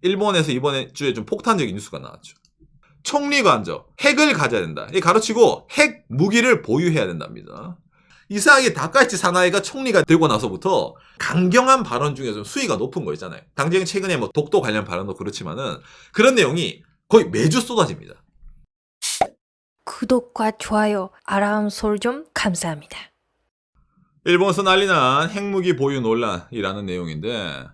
일본에서 이번 주에 좀 폭탄적인 뉴스가 나왔죠. 총리 관저, 핵을 가져야 된다. 이 가로치고 핵 무기를 보유해야 된답니다. 이상하게 다카이치 사나이가 총리가 되고 나서부터 강경한 발언 중에서 수위가 높은 거 있잖아요. 당장 최근에 뭐 독도 관련 발언도 그렇지만은 그런 내용이 거의 매주 쏟아집니다. 구독과 좋아요, 알람 설정 감사합니다. 일본에서 난리난 핵무기 보유 논란이라는 내용인데,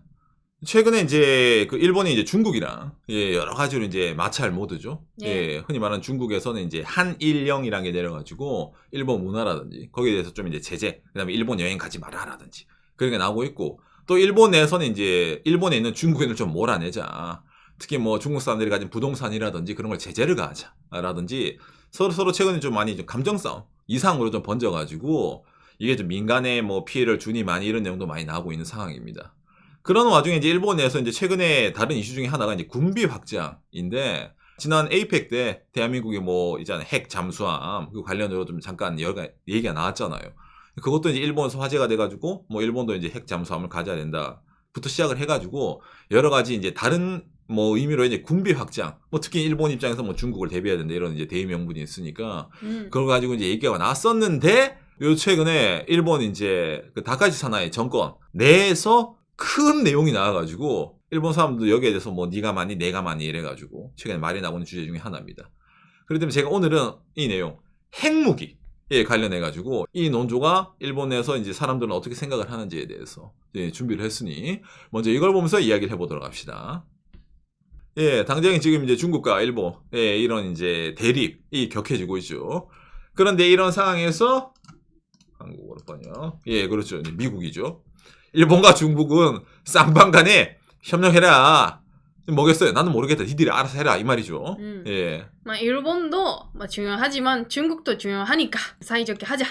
최근에 이제 그 일본이 이제 중국이랑 여러 가지로 이제 마찰 모드죠. 흔히 말하는 중국에서는 이제 한일령이라는 게 내려가지고 일본 문화라든지 거기에 대해서 좀 이제 제재, 그다음에 일본 여행 가지 마라라든지 그런 게 나오고 있고, 또 일본 내에서는 이제 일본에 있는 중국인을 좀 몰아내자. 특히 뭐 중국 사람들이 가진 부동산이라든지 그런 걸 제재를 가하자라든지 서로 최근에 좀 많이 좀 감정 싸움 이상으로 좀 번져가지고 이게 좀 민간에 뭐 피해를 주니 많이 이런 내용도 많이 나오고 있는 상황입니다. 그런 와중에 이제 일본 내에서 이제 최근에 다른 이슈 중에 하나가 이제 군비 확장인데, 지난 에이펙 때 대한민국이 뭐 있잖아요, 핵 잠수함 그 관련으로 좀 잠깐 여러 얘기가 나왔잖아요. 그것도 이제 일본에서 화제가 돼가지고 뭐 일본도 이제 핵 잠수함을 가져야 된다부터 시작을 해가지고 여러 가지 이제 다른 뭐 의미로 이제 군비 확장, 뭐 특히 일본 입장에서 뭐 중국을 대비해야 된다 이런 이제 대의 명분이 있으니까 그걸 가지고 이제 얘기가 나왔었는데, 요 최근에 일본 이제 그 다카이치 사나이 정권 내에서 큰 내용이 나와가지고 일본 사람도 여기에 대해서 뭐 네가 많이 내가 많이 이래가지고 최근에 말이 나오는 주제 중에 하나입니다. 그렇기 때문에 제가 오늘은 이 내용 핵무기에 관련해가지고 이 논조가 일본 내에서 이제 사람들은 어떻게 생각을 하는지에 대해서 준비를 했으니 먼저 이걸 보면서 이야기를 해보도록 합시다. 당장에 지금 이제 중국과 일본 이런 이제 대립이 격해지고 있죠. 그런데 이런 상황에서 한국어로 번역, 그렇죠, 미국이죠. 일본과 중국은 쌍방간에 협력해라. 뭐겠어요? 나는 모르겠다. 니들이 알아서 해라 이 말이죠. 일본도 중요하지만 중국도 중요하니까 사이좋게 하자.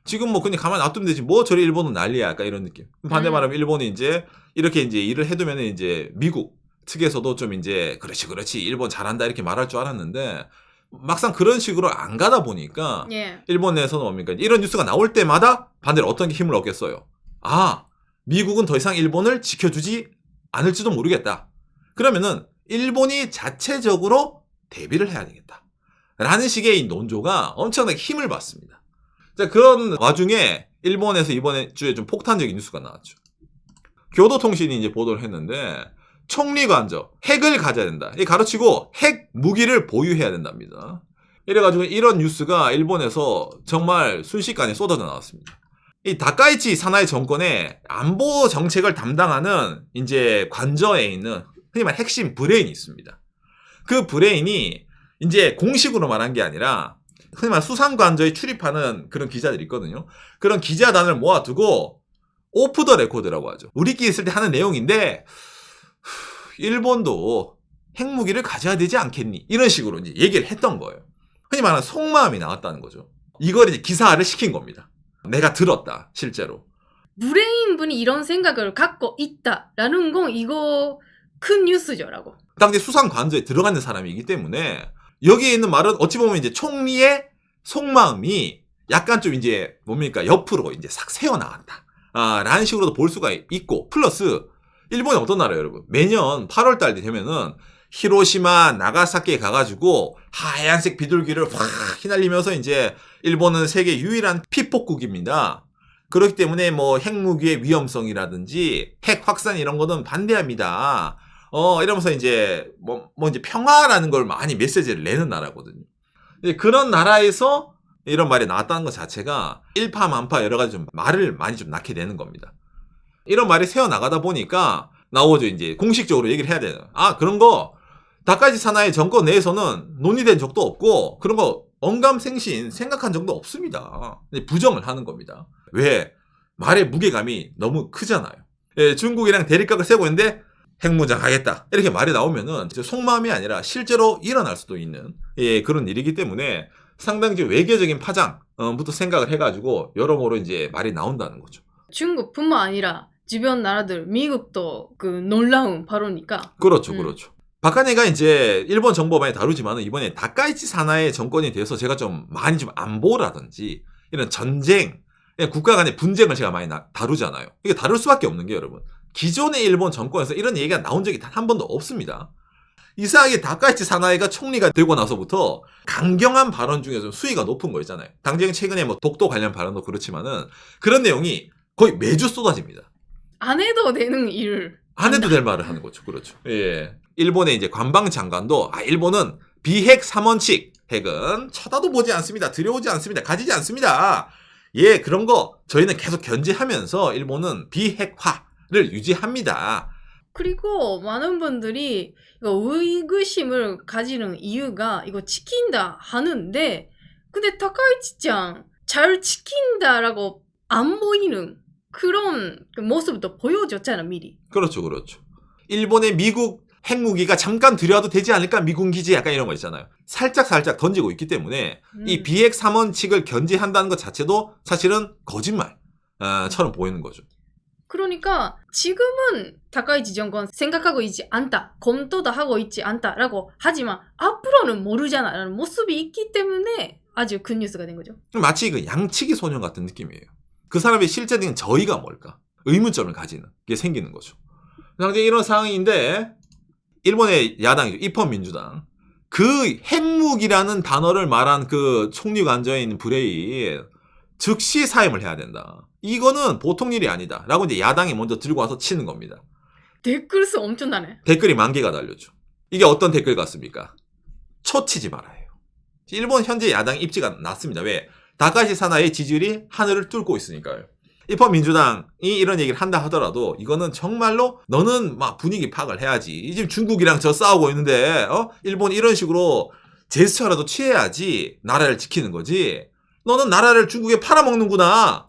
지금 뭐 그냥 가만히 놔두면 되지. 뭐 저리 일본은 난리야. 약간 이런 느낌. 반대 말하면 일본이 이제 이렇게 이제 일을 해두면은 이제 미국 측에서도 좀 이제 그렇지 일본 잘한다 이렇게 말할 줄 알았는데, 막상 그런 식으로 안 가다 보니까 일본 내에서는 뭡니까? 이런 뉴스가 나올 때마다 반대로 어떤 게 힘을 얻겠어요. 미국은 더 이상 일본을 지켜주지 않을지도 모르겠다. 그러면은 일본이 자체적으로 대비를 해야 되겠다. 라는 식의 이 논조가 엄청나게 힘을 받습니다. 자, 그런 와중에 일본에서 이번 주에 좀 폭탄적인 뉴스가 나왔죠. 교도통신이 이제 보도를 했는데, 총리 관저, 핵을 가져야 된다. 이 가로치고 핵 무기를 보유해야 된답니다. 이래가지고 이런 뉴스가 일본에서 정말 순식간에 쏟아져 나왔습니다. 이 다카이치 사나이 정권의 안보 정책을 담당하는 이제 관저에 있는 흔히 말해 핵심 브레인이 있습니다. 그 브레인이 이제 공식으로 말한 게 아니라 흔히 말해 수상 관저에 출입하는 그런 기자들이 있거든요. 그런 기자단을 모아두고 오프 더 레코드라고 하죠. 우리끼리 있을 때 하는 내용인데, 일본도 핵무기를 가져야 되지 않겠니? 이런 식으로 이제 얘기를 했던 거예요. 흔히 말하는 속마음이 나왔다는 거죠. 이걸 이제 기사화를 시킨 겁니다. 내가 들었다, 실제로. 브레인분이 이런 생각을 갖고 있다라는 건 이거 큰 뉴스죠라고. 당시 수상 관저에 들어가는 사람이기 때문에 여기에 있는 말은 어찌 보면 이제 총리의 속마음이 약간 좀 이제 뭡니까? 옆으로 이제 싹 새어나왔다. 라는 식으로도 볼 수가 있고, 플러스 일본이 어떤 나라예요, 여러분? 매년 8월달 되면은 히로시마, 나가사키에 가가지고 하얀색 비둘기를 확 휘날리면서 이제 일본은 세계 유일한 피폭국입니다. 그렇기 때문에 뭐 핵무기의 위험성이라든지 핵 확산 이런 거는 반대합니다. 이러면서 이제 뭐 이제 평화라는 걸 많이 메시지를 내는 나라거든요. 그런 나라에서 이런 말이 나왔다는 것 자체가 일파만파 여러 가지 좀 말을 많이 좀 낳게 되는 겁니다. 이런 말이 새어 나가다 보니까 나오죠. 이제 공식적으로 얘기를 해야 되는. 그런 거 다카이치 사나이 정권 내에서는 논의된 적도 없고 그런 거 언감생신 생각한 적도 없습니다. 부정을 하는 겁니다. 왜? 말의 무게감이 너무 크잖아요. 중국이랑 대립각을 세고 있는데 핵무장 하겠다 이렇게 말이 나오면은 속마음이 아니라 실제로 일어날 수도 있는 그런 일이기 때문에 상당히 외교적인 파장부터 생각을 해가지고 여러모로 이제 말이 나온다는 거죠. 중국뿐만 아니라 주변 나라들 미국도 그 놀라운 발언이니까. 그렇죠. 박한혜가 이제 일본 정보 많이 다루지만 이번에 다카이치 사나이 정권에 대해서 제가 좀 많이 좀 안보라든지 이런 전쟁, 국가 간의 분쟁을 제가 많이 다루잖아요. 이게 다룰 수밖에 없는 게 여러분, 기존의 일본 정권에서 이런 얘기가 나온 적이 단 한 번도 없습니다. 이상하게 다카이치 사나이가 총리가 되고 나서부터 강경한 발언 중에 좀 수위가 높은 거 있잖아요. 당장 최근에 뭐 독도 관련 발언도 그렇지만은 그런 내용이 거의 매주 쏟아집니다. 안 해도 되는 일을 안 해도 될 말을 하는 거죠. 그렇죠. 예. 일본의 이제 관방장관도 일본은 비핵 3원칙 핵은 쳐다도 보지 않습니다. 들여오지 않습니다. 가지지 않습니다. 예, 그런 거 저희는 계속 견제하면서 일본은 비핵화를 유지합니다. 그리고 많은 분들이 이거 의구심을 가지는 이유가 이거 지킨다 하는데 근데 타카이치짱 잘 지킨다라고 안 보이는 그런 모습도 보여줬잖아 미리. 그렇죠, 그렇죠. 일본의 미국 핵무기가 잠깐 들여와도 되지 않을까 미군 기지 약간 이런 거 있잖아요. 살짝 던지고 있기 때문에 이 비핵 3원칙을 견제한다는 것 자체도 사실은 거짓말처럼 보이는 거죠. 그러니까 지금은 타카이치 정권 생각하고 있지 않다. 검토도 하고 있지 않다라고 하지만 앞으로는 모르잖아라는 모습이 있기 때문에 아주 큰 뉴스가 된 거죠. 마치 그 양치기 소년 같은 느낌이에요. 그 사람의 실제적인 저희가 뭘까? 의문점을 가지는 게 생기는 거죠. 당장 이런 상황인데 일본의 야당이죠. 입헌민주당. 그 핵무기라는 단어를 말한 그 총리가 앉아있는 브레인 즉시 사임을 해야 된다. 이거는 보통 일이 아니다. 라고 이제 야당이 먼저 들고 와서 치는 겁니다. 댓글 수 엄청나네. 댓글이 10,000개가 달렸죠. 이게 어떤 댓글 같습니까? 초치지 말아요. 일본 현재 야당 입지가 낮습니다. 왜? 다카시 사나이의 지지율이 하늘을 뚫고 있으니까요. 입헌민주당이 이런 얘기를 한다 하더라도 이거는 정말로 너는 막 분위기 파악을 해야지. 지금 중국이랑 저 싸우고 있는데 일본 이런 식으로 제스처라도 취해야지 나라를 지키는 거지. 너는 나라를 중국에 팔아먹는구나.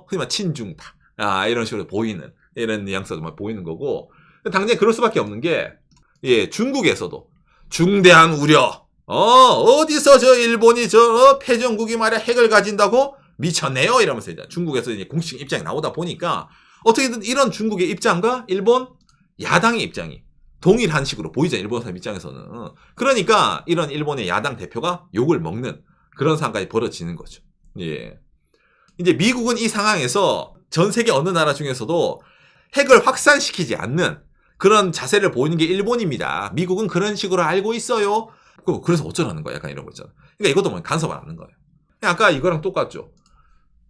흔히 말 친중파. 이런 식으로 보이는 이런 뉘앙스가 막 보이는 거고. 당장 그럴 수밖에 없는 게 중국에서도 중대한 우려. 어디서 저 일본이 저 패전국이 말이야 핵을 가진다고 미쳤네요 이러면서 이제 중국에서 이제 공식 입장이 나오다 보니까 어떻게든 이런 중국의 입장과 일본 야당의 입장이 동일한 식으로 보이죠. 일본 사람 입장에서는. 그러니까 이런 일본의 야당 대표가 욕을 먹는 그런 상황까지 벌어지는 거죠. 예. 이제 미국은 이 상황에서 전 세계 어느 나라 중에서도 핵을 확산시키지 않는 그런 자세를 보이는 게 일본입니다. 미국은 그런 식으로 알고 있어요. 그래서 어쩌라는 거야? 약간 이런 거 있잖아. 그러니까 이것도 뭐 간섭을 안 하는 거예요. 아까 이거랑 똑같죠.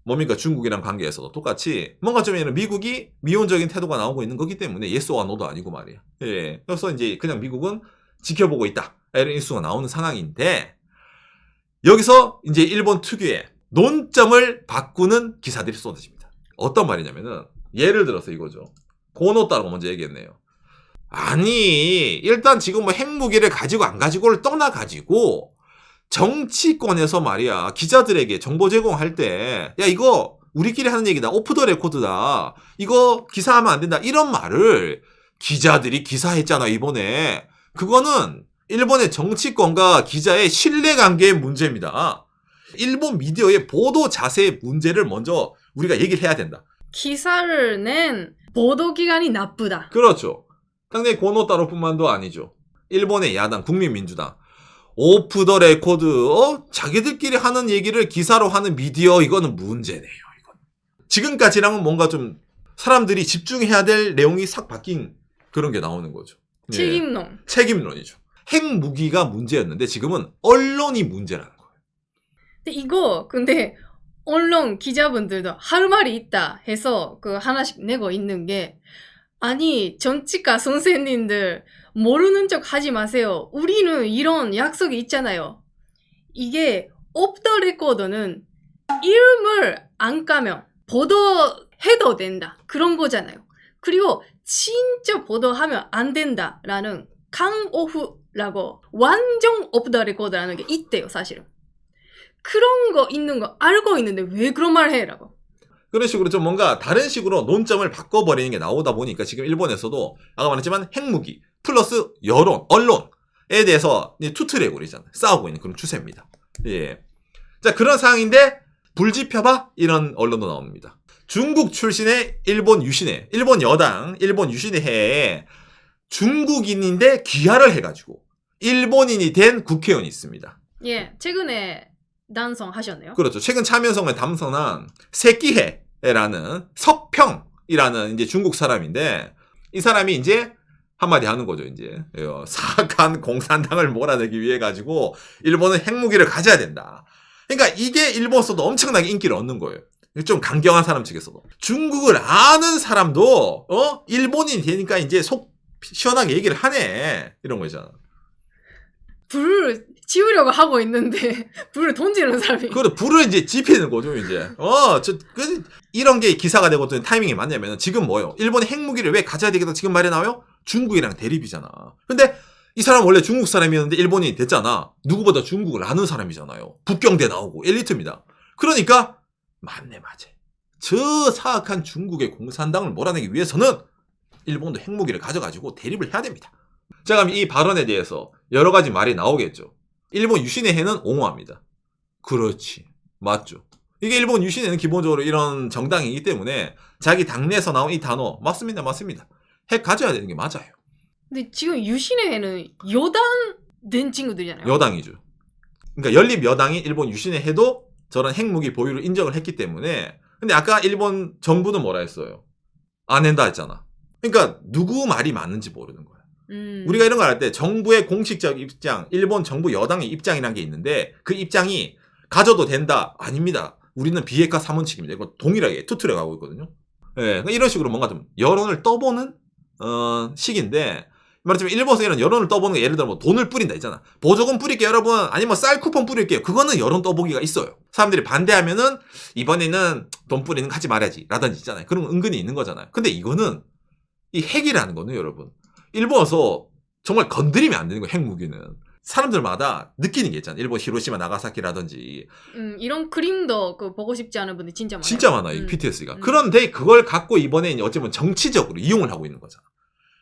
뭡니까? 중국이랑 관계에서도 똑같이 뭔가 좀 이런 미국이 미온적인 태도가 나오고 있는 거기 때문에 예스와 노도 아니고 말이야. 예. 그래서 이제 그냥 미국은 지켜보고 있다. 이런 인수가 나오는 상황인데 여기서 이제 일본 특유의 논점을 바꾸는 기사들이 쏟아집니다. 어떤 말이냐면은 예를 들어서 이거죠. 고노따라고 먼저 얘기했네요. 아니 일단 지금 뭐 핵무기를 가지고 안 가지고를 떠나가지고 정치권에서 말이야 기자들에게 정보 제공할 때 야 이거 우리끼리 하는 얘기다 오프 더 레코드다 이거 기사하면 안 된다 이런 말을 기자들이 기사했잖아 이번에. 그거는 일본의 정치권과 기자의 신뢰관계의 문제입니다. 일본 미디어의 보도 자세의 문제를 먼저 우리가 얘기를 해야 된다. 기사를 낸 보도기관이 나쁘다. 그렇죠. 당연히 고노따로뿐만도 아니죠. 일본의 야당 국민민주당 오프 더 레코드 자기들끼리 하는 얘기를 기사로 하는 미디어 이거는 문제네요. 이건. 지금까지랑은 뭔가 좀 사람들이 집중해야 될 내용이 싹 바뀐 그런 게 나오는 거죠. 책임론. 책임론이죠. 핵무기가 문제였는데 지금은 언론이 문제라는 거예요. 근데 언론 기자분들도 할 말이 있다 해서 그 하나씩 내고 있는 게 아니 정치가 선생님들 모르는 척 하지 마세요. 우리는 이런 약속이 있잖아요. 이게 오프 더 레코드는 이름을 안 까면 보도해도 된다. 그런 거잖아요. 그리고 진짜 보도하면 안 된다라는 강오프라고 완전 오프 더 레코드라는 게 있대요. 사실은. 그런 거 있는 거 알고 있는데 왜 그런 말 해라고. 그런 식으로 좀 뭔가 다른 식으로 논점을 바꿔버리는 게 나오다 보니까 지금 일본에서도 아까 말했지만 핵무기 플러스 여론, 언론에 대해서 투트랙으로 있잖아요. 싸우고 있는 그런 추세입니다. 예. 자, 그런 상황인데 불지펴봐 이런 언론도 나옵니다. 중국 출신의 일본 유신회, 일본 여당, 일본 유신회에 중국인인데 귀화를 해가지고 일본인이 된 국회의원이 있습니다. 예, 최근에 단성하셨네요. 그렇죠. 최근 참여성을 담성한 새끼해라는 석평이라는 이제 중국 사람인데 이 사람이 이제 한마디 하는 거죠, 이제. 사악한 공산당을 몰아내기 위해 가지고 일본은 핵무기를 가져야 된다. 그러니까 이게 일본에서도 엄청나게 인기를 얻는 거예요. 좀 강경한 사람 측에서도. 중국을 아는 사람도, 일본인이 되니까 이제 속 시원하게 얘기를 하네. 이런 거잖아. 불을 지우려고 하고 있는데 불을 던지는 사람이. 그래, 불을 이제 지피는 거죠, 이제. 이런 게 기사가 되고 또 타이밍이 맞냐면 지금 뭐예요? 일본이 핵무기를 왜 가져야 되겠다 지금 말이 나와요? 중국이랑 대립이잖아. 근데 이 사람 원래 중국 사람이었는데 일본인이 됐잖아. 누구보다 중국을 아는 사람이잖아요. 북경대 나오고 엘리트입니다. 그러니까 맞네, 맞아. 저 사악한 중국의 공산당을 몰아내기 위해서는 일본도 핵무기를 가져가지고 대립을 해야 됩니다. 자, 그럼 이 발언에 대해서 여러 가지 말이 나오겠죠. 일본 유신의 해는 옹호합니다. 그렇지. 맞죠. 이게 일본 유신회는 기본적으로 이런 정당이기 때문에 자기 당내에서 나온 이 단어 맞습니다. 맞습니다. 핵 가져야 되는 게 맞아요. 근데 지금 유신회는 여당 된 친구들이잖아요. 여당이죠. 그러니까 연립 여당이 일본 유신회 해도 저런 핵무기 보유를 인정을 했기 때문에. 근데 아까 일본 정부는 뭐라 했어요? 안 한다 했잖아. 그러니까 누구 말이 맞는지 모르는 거야. 우리가 이런 걸 할 때 정부의 공식적 입장, 일본 정부 여당의 입장이라는 게 있는데 그 입장이 가져도 된다? 아닙니다. 우리는 비핵화 사문칙입니다. 이거 동일하게 투트려 가고 있거든요. 네, 이런 식으로 뭔가 좀 여론을 떠보는 시기인데 말하자면 일본에서 이런 여론을 떠보는 게 예를 들어 뭐 돈을 뿌린다 있잖아. 보조금 뿌릴게요 여러분. 아니면 쌀 쿠폰 뿌릴게요. 그거는 여론 떠보기가 있어요. 사람들이 반대하면은 이번에는 돈 뿌리는 거 하지 말아야지 라든지 있잖아요. 그런 거 은근히 있는 거잖아요. 근데 이거는 이 핵이라는 거는 여러분 일본에서 정말 건드리면 안 되는 거예요. 핵무기는. 사람들마다 느끼는 게 있잖아요. 일본 히로시마 나가사키라든지 이런 그림도 보고 싶지 않은 분들 진짜 많아요. 진짜 많아요. 이 PTSD가. 그런데 그걸 갖고 이번에 어쩌면 정치적으로 이용을 하고 있는 거잖아.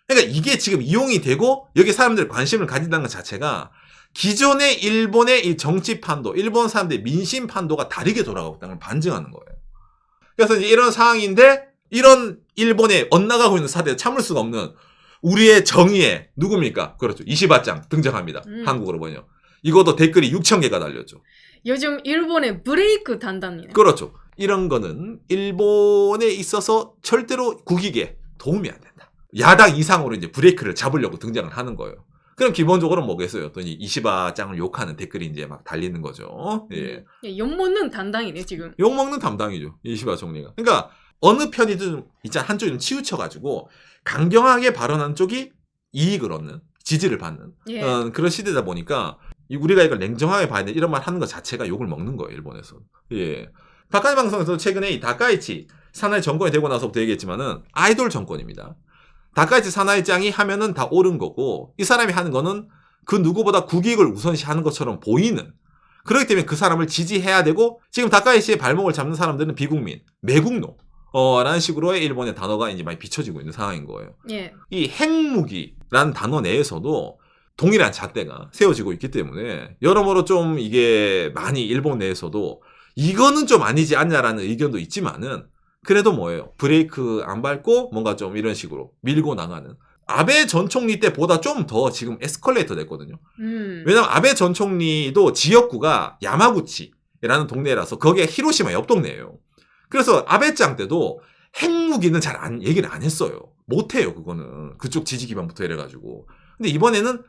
그러니까 이게 지금 이용이 되고 여기 사람들 관심을 가진다는 것 자체가 기존의 일본의 이 정치 판도, 일본 사람들의 민심 판도가 다르게 돌아가고 있다는 걸 반증하는 거예요. 그래서 이제 이런 상황인데 이런 일본에 엇나가고 있는 사태에 참을 수가 없는 우리의 정의에 누굽니까? 그렇죠. 이시바짱 등장합니다. 한국어로 번역. 이것도 댓글이 6,000개가 달렸죠. 요즘 일본의 브레이크 단단이네. 그렇죠. 이런 거는 일본에 있어서 절대로 국익에 도움이 안 된다. 야당 이상으로 이제 브레이크를 잡으려고 등장을 하는 거예요. 그럼 기본적으로 뭐겠어요? 또 이시바짱을 욕하는 댓글이 이제 막 달리는 거죠. 예. 욕먹는 담당이네, 지금. 욕먹는 담당이죠. 이시바 총리가. 그러니까 어느 편이든 있잖아. 한쪽이 좀 치우쳐가지고 강경하게 발언한 쪽이 이익을 얻는, 지지를 받는 그런 시대다 보니까 우리가 이걸 냉정하게 봐야 돼. 이런 말 하는 것 자체가 욕을 먹는 거예요. 일본에서. 예. 박하니 방송에서 최근에 이 다카이치 사나이 정권이 되고 나서부터 얘기했지만은 아이돌 정권입니다. 다카이치 사나이짱이 하면은 다 옳은 거고 이 사람이 하는 거는 그 누구보다 국익을 우선시하는 것처럼 보이는 그렇기 때문에 그 사람을 지지해야 되고 지금 다카이치의 발목을 잡는 사람들은 비국민, 매국노 라는 식으로의 일본의 단어가 이제 많이 비춰지고 있는 상황인 거예요. 예. 이 핵무기라는 단어 내에서도 동일한 잣대가 세워지고 있기 때문에 여러모로 좀 이게 많이 일본 내에서도 이거는 좀 아니지 않냐라는 의견도 있지만은 그래도 뭐예요? 브레이크 안 밟고 뭔가 좀 이런 식으로 밀고 나가는 아베 전 총리 때보다 좀 더 지금 에스컬레이터 됐거든요. 왜냐면 아베 전 총리도 지역구가 야마구치라는 동네라서 거기에 히로시마 옆 동네예요. 그래서 아베짱 때도 핵무기는 잘 얘기를 안 했어요. 못해요, 그거는. 그쪽 지지 기반부터 이래가지고. 근데 이번에는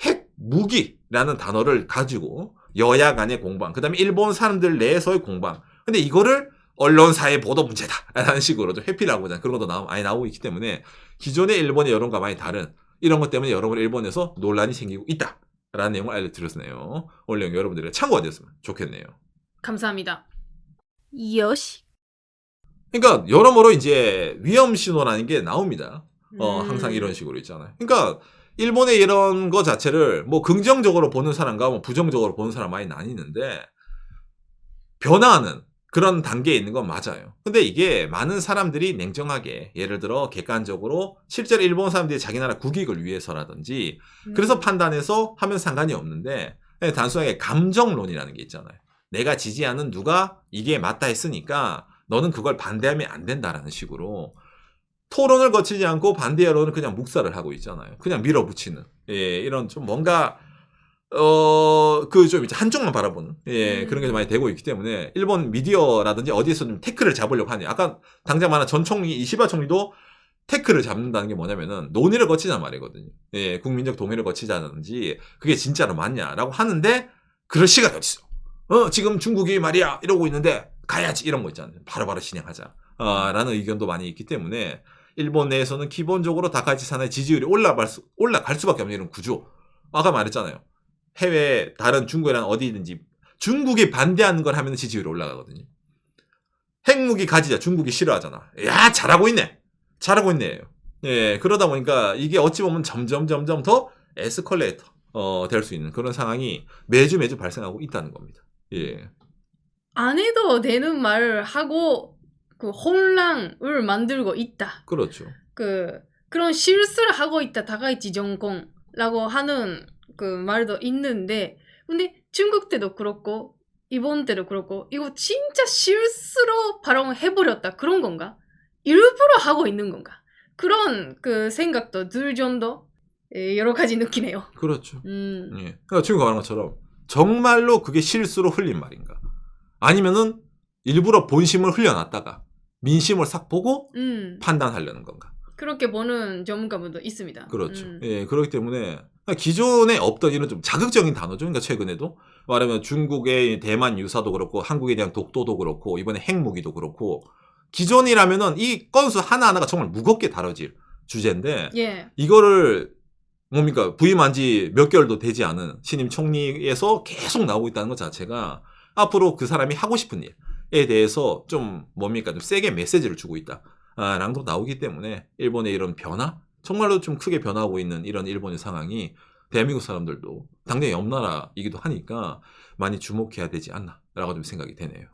핵무기라는 단어를 가지고 여야 간의 공방, 그 다음에 일본 사람들 내에서의 공방. 근데 이거를 언론사의 보도 문제다라는 식으로 좀 회피하고자 그런 것도 많이 나오고 있기 때문에 기존의 일본의 여론과 많이 다른 이런 것 때문에 여러분 일본에서 논란이 생기고 있다라는 내용을 알려드렸네요. 오늘 내용 여러분들의 참고가 되었으면 좋겠네요. 감사합니다. 요시. 그러니까 여러모로 이제 위험 신호라는 게 나옵니다. 항상 이런 식으로 있잖아요. 그러니까 일본의 이런 거 자체를 뭐 긍정적으로 보는 사람과 뭐 부정적으로 보는 사람 많이 나뉘는데 변화하는 그런 단계에 있는 건 맞아요. 근데 이게 많은 사람들이 냉정하게 예를 들어 객관적으로 실제로 일본 사람들이 자기 나라 국익을 위해서라든지 그래서 판단해서 하면 상관이 없는데 단순하게 감정론이라는 게 있잖아요. 내가 지지하는 누가 이게 맞다 했으니까 너는 그걸 반대하면 안 된다라는 식으로 토론을 거치지 않고 반대 여론을 그냥 묵살을 하고 있잖아요. 그냥 밀어붙이는 이런 좀 뭔가 그 좀 한쪽만 바라보는 그런 게 좀 많이 되고 있기 때문에 일본 미디어라든지 어디에서 좀 태클을 잡으려고 하냐. 아까 당장 말한 전 총리 이시바 총리도 태클을 잡는다는 게 뭐냐면은 논의를 거치자 말이거든요. 예, 국민적 동의를 거치자든지 그게 진짜로 맞냐라고 하는데 그럴 시간이 어딨어. 지금 중국이 말이야 이러고 있는데 가야지 이런 거 있잖아요. 바로바로 진행하자. 라는 의견도 많이 있기 때문에 일본 내에서는 기본적으로 다카이치 사나의 지지율이 올라갈 수밖에 없는 이런 구조. 아까 말했잖아요. 해외 다른 중국이란 어디든지 중국이 반대하는 걸 하면 지지율이 올라가거든요. 핵무기 가지자 중국이 싫어하잖아. 야 잘하고 있네. 잘하고 있네요. 예, 그러다 보니까 이게 어찌 보면 점점 더 에스컬레이터 될 수 있는 그런 상황이 매주 발생하고 있다는 겁니다. 예. 안 해도 되는 말을 하고 그 혼란을 만들고 있다. 그렇죠. 그런 실수를 하고 있다. 다카이치 정권라고 하는 그 말도 있는데 근데 중국 때도 그렇고 일본 때도 그렇고 이거 진짜 실수로 발언해버렸다. 그런 건가? 일부러 하고 있는 건가? 그런 그 생각도 들 정도 여러 가지 느끼네요. 그렇죠. 예. 그러니까 지금 말한 것처럼 정말로 그게 실수로 흘린 말인가? 아니면은 일부러 본심을 흘려놨다가 민심을 싹 보고 판단하려는 건가? 그렇게 보는 전문가분도 있습니다. 그렇죠. 예, 그렇기 때문에 기존에 없던 이런 좀 자극적인 단어죠. 그러니까 최근에도 말하면 중국의 대만 유사도 그렇고 한국에 대한 독도도 그렇고 이번에 핵무기도 그렇고 기존이라면은 이 건수 하나하나가 정말 무겁게 다뤄질 주제인데 예. 이거를 뭡니까 부임한 지 몇 개월도 되지 않은 신임 총리에서 계속 나오고 있다는 것 자체가 앞으로 그 사람이 하고 싶은 일에 대해서 좀 뭡니까 좀 세게 메시지를 주고 있다. 랑도 나오기 때문에 일본의 이런 변화 정말로 좀 크게 변하고 있는 이런 일본의 상황이 대한민국 사람들도 당장히 옆나라이기도 하니까 많이 주목해야 되지 않나라고 좀 생각이 되네요.